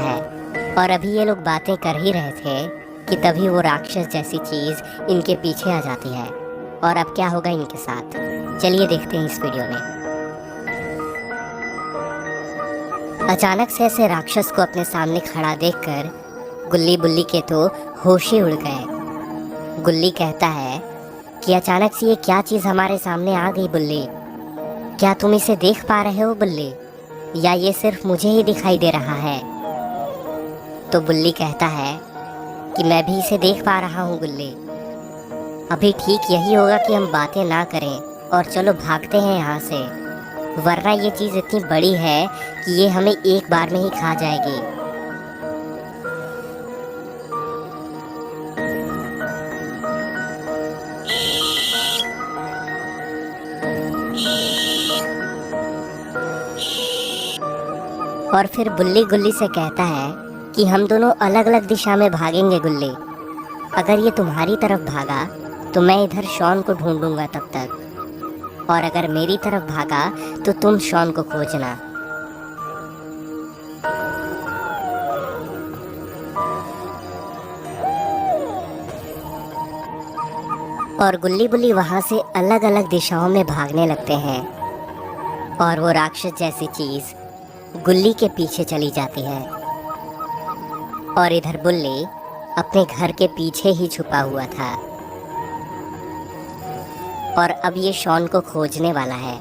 है। और अभी ये लोग बातें कर ही रहे थे कि तभी वो राक्षस जैसी चीज इनके पीछे आ जाती है। और अब क्या होगा इनके साथ, चलिए देखते हैं इस वीडियो में। अचानक से ऐसे राक्षस को अपने सामने खड़ा देखकर गुल्ली बुल्ली के तो होश ही उड़ गए। गुल्ली कहता है कि अचानक से ये क्या चीज हमारे सामने आ गई बुल्ली, क्या तुम इसे देख पा रहे हो बुल्ली, या ये सिर्फ मुझे ही दिखाई दे रहा है? तो बुल्ली कहता है कि मैं भी इसे देख पा रहा हूँ गुल्ली। अभी ठीक यही होगा कि हम बातें ना करें और चलो भागते हैं यहाँ से, वरना ये चीज़ इतनी बड़ी है कि ये हमें एक बार में ही खा जाएगी। और फिर बुल्ली गुल्ली से कहता है कि हम दोनों अलग अलग दिशा में भागेंगे गुल्ली। अगर ये तुम्हारी तरफ भागा तो मैं इधर शॉन को ढूंढूंगा तब तक, और अगर मेरी तरफ भागा तो तुम शॉन को खोजना। और गुल्ली बुल्ली वहां से अलग अलग दिशाओं में भागने लगते हैं और वो राक्षस जैसी चीज गुल्ली के पीछे चली जाती है। और इधर बुल्ली अपने घर के पीछे ही छुपा हुआ था और अब ये शॉन को खोजने वाला है।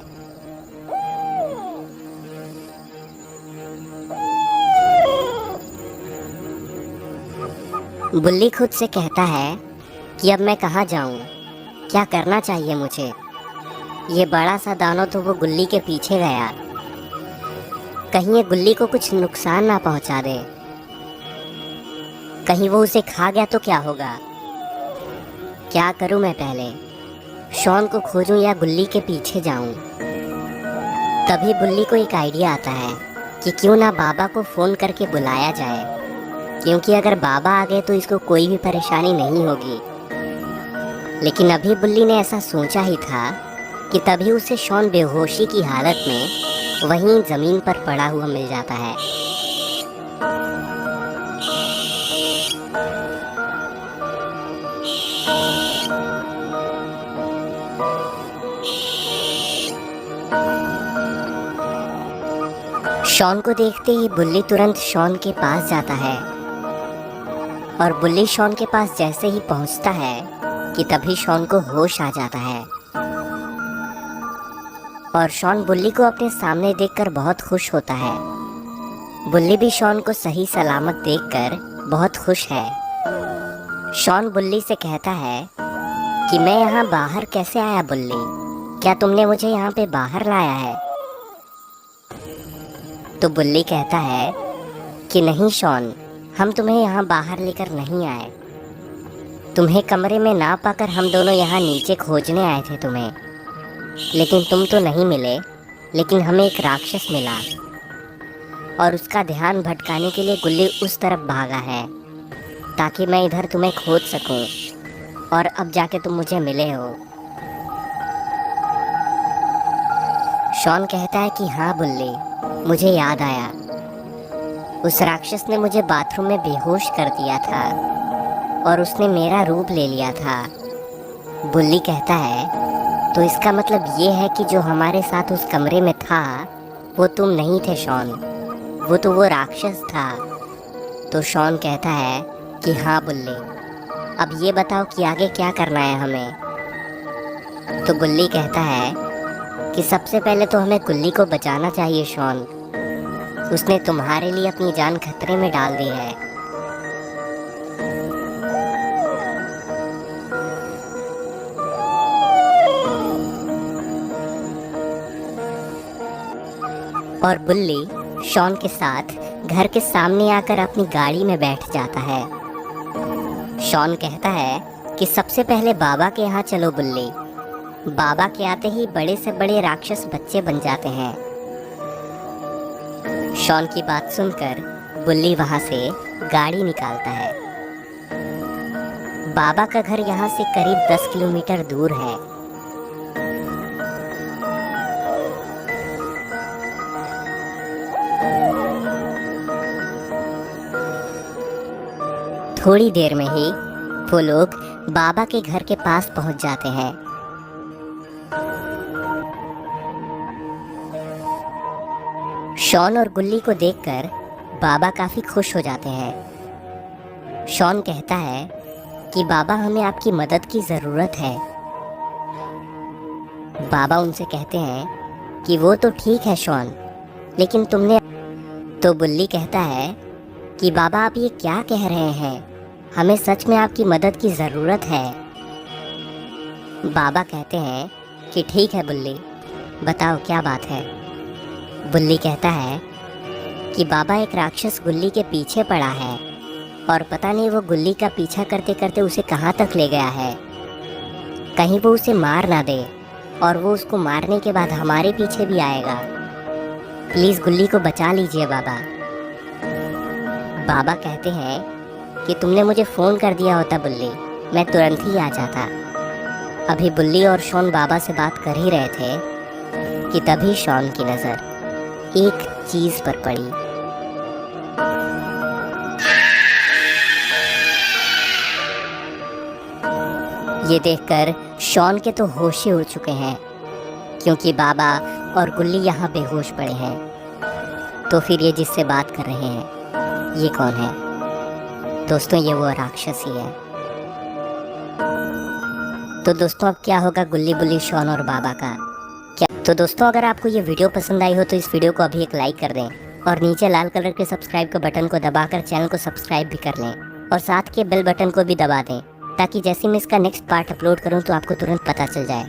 बुल्ली खुद से कहता है कि अब मैं कहाँ जाऊं, क्या करना चाहिए मुझे। ये बड़ा सा दानव तो वो गुल्ली के पीछे गया, कहीं ये गुल्ली को कुछ नुकसान ना पहुंचा दे, कहीं वो उसे खा गया तो क्या होगा। क्या करूं मैं, पहले शॉन को खोजूं या गुल्ली के पीछे जाऊं। तभी बुल्ली को एक आइडिया आता है कि क्यों ना बाबा को फ़ोन करके बुलाया जाए, क्योंकि अगर बाबा आ गए तो इसको कोई भी परेशानी नहीं होगी। लेकिन अभी बुल्ली ने ऐसा सोचा ही था कि तभी उसे शॉन बेहोशी की हालत में वहीं ज़मीन पर पड़ा हुआ मिल जाता है। शॉन को देखते ही बुल्ली तुरंत शॉन के पास जाता है और बुल्ली शॉन के पास जैसे ही पहुंचता है कि तभी शॉन को होश आ जाता है। और शॉन बुल्ली को अपने सामने देखकर बहुत खुश होता है। बुल्ली भी शॉन को सही सलामत देखकर बहुत खुश है। शॉन बुल्ली से कहता है कि मैं यहाँ बाहर कैसे आया बुल्ली, क्या तुमने मुझे यहाँ पे बाहर लाया है? तो बुल्ली कहता है कि नहीं शॉन, हम तुम्हें यहाँ बाहर लेकर नहीं आए, तुम्हें कमरे में ना पाकर हम दोनों यहाँ नीचे खोजने आए थे तुम्हें, लेकिन तुम तो नहीं मिले। लेकिन हमें एक राक्षस मिला और उसका ध्यान भटकाने के लिए गुल्ली उस तरफ भागा है ताकि मैं इधर तुम्हें खोज सकूं, और अब जाके तुम मुझे मिले हो। शॉन कहता है कि हाँ बुल्ली, मुझे याद आया, उस राक्षस ने मुझे बाथरूम में बेहोश कर दिया था और उसने मेरा रूप ले लिया था। बुल्ली कहता है तो इसका मतलब ये है कि जो हमारे साथ उस कमरे में था वो तुम नहीं थे शॉन, वो तो वो राक्षस था। तो शॉन कहता है कि हाँ बुल्ली, अब ये बताओ कि आगे क्या करना है हमें। तो बुल्ली कहता है कि सबसे पहले तो हमें गुल्ली को बचाना चाहिए शॉन, उसने तुम्हारे लिए अपनी जान खतरे में डाल दी है। और बुल्ली शॉन के साथ घर के सामने आकर अपनी गाड़ी में बैठ जाता है। शॉन कहता है कि सबसे पहले बाबा के यहाँ चलो बुल्ली, बाबा के आते ही बड़े से बड़े राक्षस बच्चे बन जाते हैं। शॉन की बात सुनकर बुल्ली वहां से गाड़ी निकालता है। बाबा का घर यहाँ से करीब 10 किलोमीटर दूर है। थोड़ी देर में ही वो लोग बाबा के घर के पास पहुंच जाते हैं। शॉन और गुल्ली को देखकर बाबा काफी खुश हो जाते हैं। शॉन कहता है कि बाबा, हमें आपकी मदद की जरूरत है। बाबा उनसे कहते हैं कि वो तो ठीक है शॉन, लेकिन तुमने तो बुल्ली कहता है कि बाबा, आप ये क्या कह रहे हैं, हमें सच में आपकी मदद की ज़रूरत है। बाबा कहते हैं कि ठीक है बुल्ली, बताओ क्या बात है। बुल्ली कहता है कि बाबा, एक राक्षस गुल्ली के पीछे पड़ा है और पता नहीं वो गुल्ली का पीछा करते करते उसे कहाँ तक ले गया है। कहीं वो उसे मार ना दे और वो उसको मारने के बाद हमारे पीछे भी आएगा। प्लीज़ गुल्ली को बचा लीजिए बाबा। बाबा कहते हैं कि तुमने मुझे फ़ोन कर दिया होता बुल्ली, मैं तुरंत ही आ जाता। अभी बुल्ली और शॉन बाबा से बात कर ही रहे थे कि तभी शॉन की नज़र एक चीज़ पर पड़ी। ये देखकर शॉन के तो होश ही उड़ चुके हैं, क्योंकि बाबा और गुल्ली यहाँ बेहोश पड़े हैं। तो फिर ये जिससे बात कर रहे हैं, ये कौन है? दोस्तों, ये वो राक्षस ही है। तो दोस्तों, अब क्या होगा गुल्ली, बुल्ली, शॉन और बाबा का? क्या तो दोस्तों, अगर आपको ये वीडियो पसंद आई हो तो इस वीडियो को अभी एक लाइक कर दें और नीचे लाल कलर के सब्सक्राइब के बटन को दबाकर चैनल को सब्सक्राइब भी कर लें और साथ के बेल बटन को भी दबा दें, ताकि जैसे मैं इसका नेक्स्ट पार्ट अपलोड करूं तो आपको तुरंत पता चल जाए।